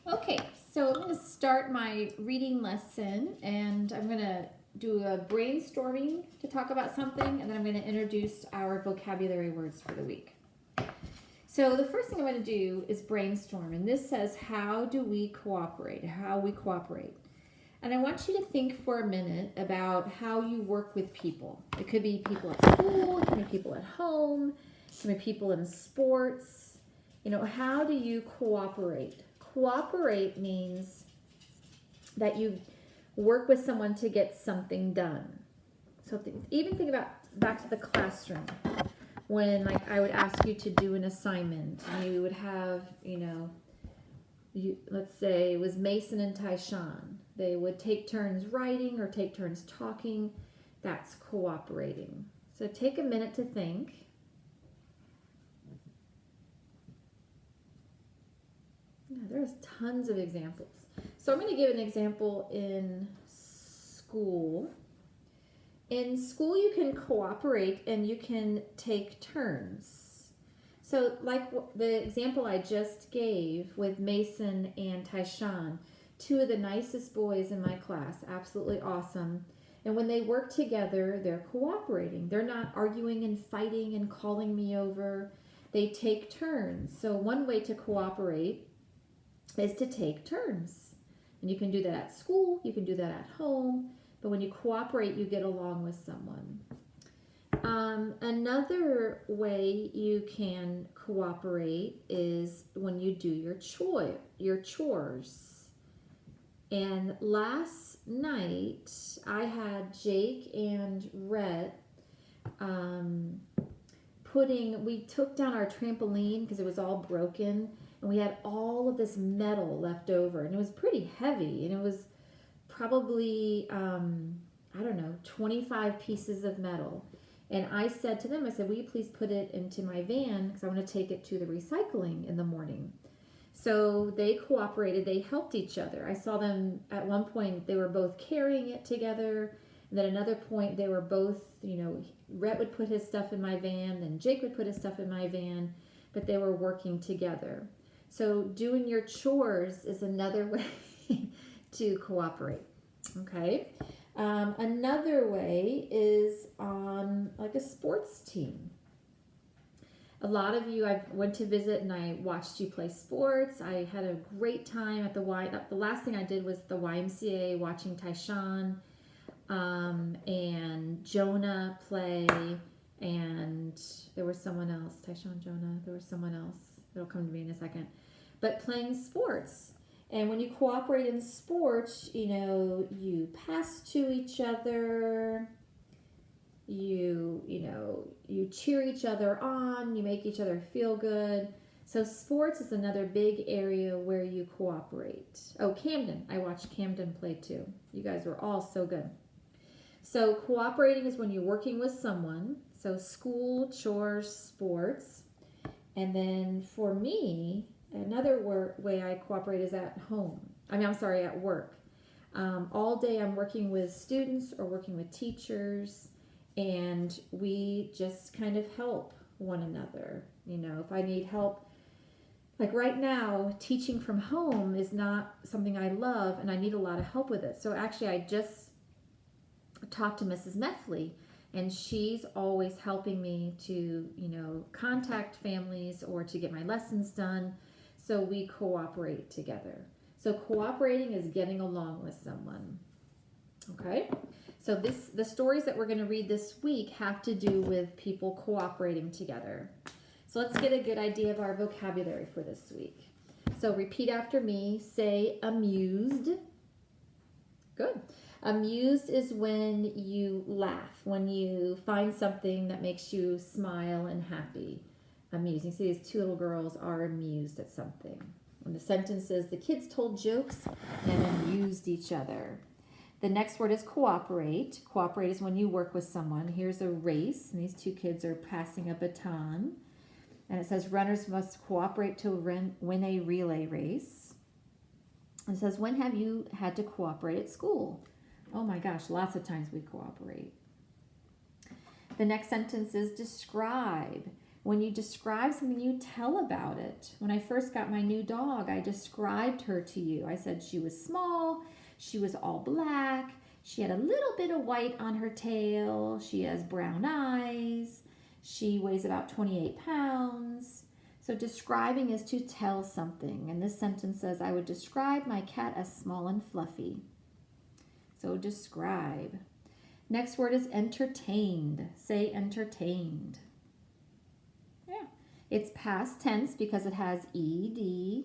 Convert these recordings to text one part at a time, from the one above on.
Okay, so I'm going to start my reading lesson, and I'm going to do a brainstorming to talk about something, and then I'm going to introduce our vocabulary words for the week. So the first thing I'm going to do is brainstorm, and this says, how do we cooperate? How we cooperate. And I want you to think for a minute about how you work with people. It could be people at school, it could be people at home, it could be people in sports. How do you cooperate? Cooperate means that you work with someone to get something done. So even think about back to the classroom when I would ask you to do an assignment. You would have, let's say it was Mason and Tyshawn. They would take turns writing or take turns talking. That's cooperating. So take a minute to think. Yeah, there's tons of examples. So I'm going to give an example in school. In school, you can cooperate and you can take turns. So like the example I just gave with Mason and Tyshawn, two of the nicest boys in my class, absolutely awesome. And when they work together, they're cooperating. They're not arguing and fighting and calling me over. They take turns. So one way to cooperate is to take turns. And you can do that at school, you can do that at home, but when you cooperate, you get along with someone. Another way you can cooperate is when you do your chores. And last night, I had Jake and Rhett we took down our trampoline because it was all broken, and we had all of this metal left over, and it was pretty heavy, and it was probably 25 pieces of metal. And I said to them, will you please put it into my van because I want to take it to the recycling in the morning. So they cooperated, they helped each other. I saw them at one point, they were both carrying it together, and then another point they were both, Rhett would put his stuff in my van, then Jake would put his stuff in my van, but they were working together. So doing your chores is another way to cooperate. Okay. Another way is on like a sports team. A lot of you, I went to visit and I watched you play sports. I had a great time at the last thing I did was the YMCA, watching Tyshawn and Jonah play, and there was someone else. Tyshawn, Jonah, there was someone else. It'll come to me in a second. But playing sports. And when you cooperate in sports, you pass to each other, you cheer each other on, you make each other feel good. So sports is another big area where you cooperate. Oh, Camden. I watched Camden play too. You guys were all so good. So cooperating is when you're working with someone. So school, chores, sports. And then for me, another way I cooperate is at home. At work. All day I'm working with students or working with teachers, and we just kind of help one another. If I need help, like right now, teaching from home is not something I love, and I need a lot of help with it. So actually, I just talked to Mrs. Methley, and she's always helping me to, contact families or to get my lessons done. So we cooperate together. So cooperating is getting along with someone. Okay? So the stories that we're going to read this week have to do with people cooperating together. So let's get a good idea of our vocabulary for this week. So repeat after me. Say amused. Good. Amused is when you laugh, when you find something that makes you smile and happy. Amused. You see these two little girls are amused at something. When the sentence says the kids told jokes and amused each other. The next word is cooperate. Cooperate is when you work with someone. Here's a race, and these two kids are passing a baton. And it says runners must cooperate to win a relay race. It says, when have you had to cooperate at school? Oh my gosh, lots of times we cooperate. The next sentence is describe. When you describe something, you tell about it. When I first got my new dog, I described her to you. I said she was small, she was all black, she had a little bit of white on her tail, she has brown eyes, she weighs about 28 pounds. So describing is to tell something. And this sentence says, I would describe my cat as small and fluffy. So describe. Next word is entertained. Say entertained. Yeah. It's past tense because it has ed.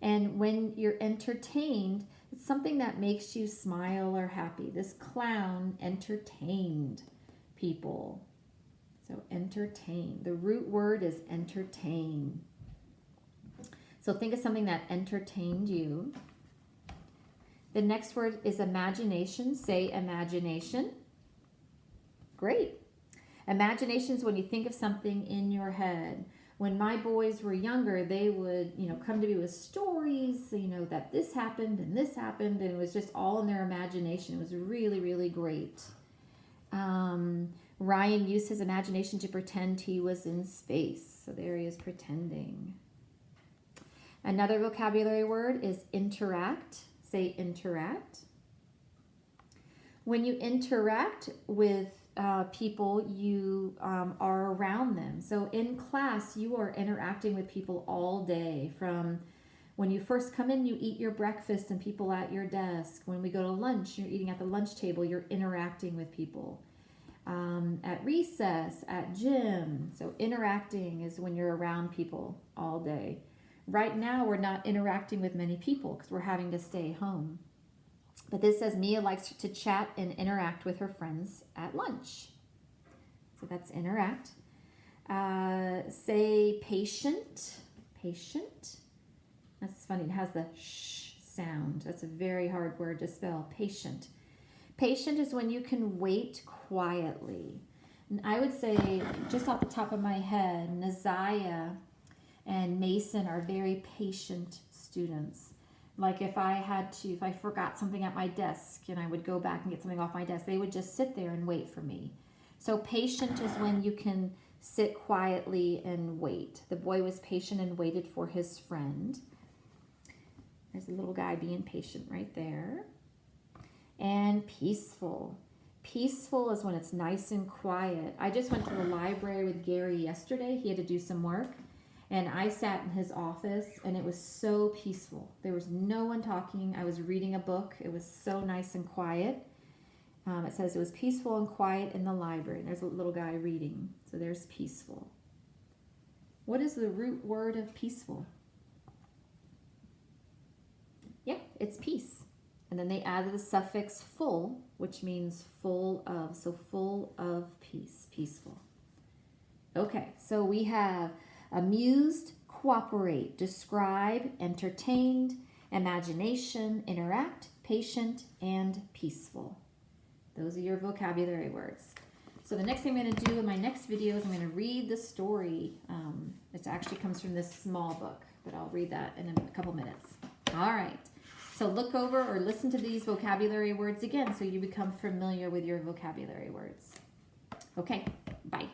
And when you're entertained, it's something that makes you smile or happy. This clown entertained people. So entertain. The root word is entertain. So think of something that entertained you. The next word is imagination. Say imagination. Great. Imagination is when you think of something in your head. When my boys were younger, they would, come to me with stories, that this happened, and it was just all in their imagination. It was really, really great. Ryan used his imagination to pretend he was in space. So there he is pretending. Another vocabulary word is interact. Say interact. When you interact with people, you are around them. So in class, you are interacting with people all day. From when you first come in, you eat your breakfast and people at your desk. When we go to lunch, you're eating at the lunch table, you're interacting with people. At recess, at gym. So interacting is when you're around people all day. Right now, we're not interacting with many people because we're having to stay home. But this says Mia likes to chat and interact with her friends at lunch. So that's interact. Say patient. Patient. That's funny. It has the sh sound. That's a very hard word to spell. Patient. Patient is when you can wait quietly. And I would say, just off the top of my head, Naziah and Mason are very patient students. Like if I forgot something at my desk and I would go back and get something off my desk, they would just sit there and wait for me. So patient is when you can sit quietly and wait. The boy was patient and waited for his friend. There's a little guy being patient right there. And peaceful. Peaceful is when it's nice and quiet. I just went to the library with Gary yesterday. He had to do some work. And I sat in his office, and it was so peaceful. There was no one talking. I was reading a book. It was so nice and quiet. It says it was peaceful and quiet in the library. And there's a little guy reading. So there's peaceful. What is the root word of peaceful? Yeah, it's peace. And then they added the suffix full, which means full of. So full of peace, peaceful. Okay, so we have amused, cooperate, describe, entertained, imagination, interact, patient, and peaceful. Those are your vocabulary words. So the next thing I'm going to do in my next video is I'm going to read the story. It actually comes from this small book, but I'll read that in a couple minutes. All right. So look over or listen to these vocabulary words again so you become familiar with your vocabulary words. Okay, bye.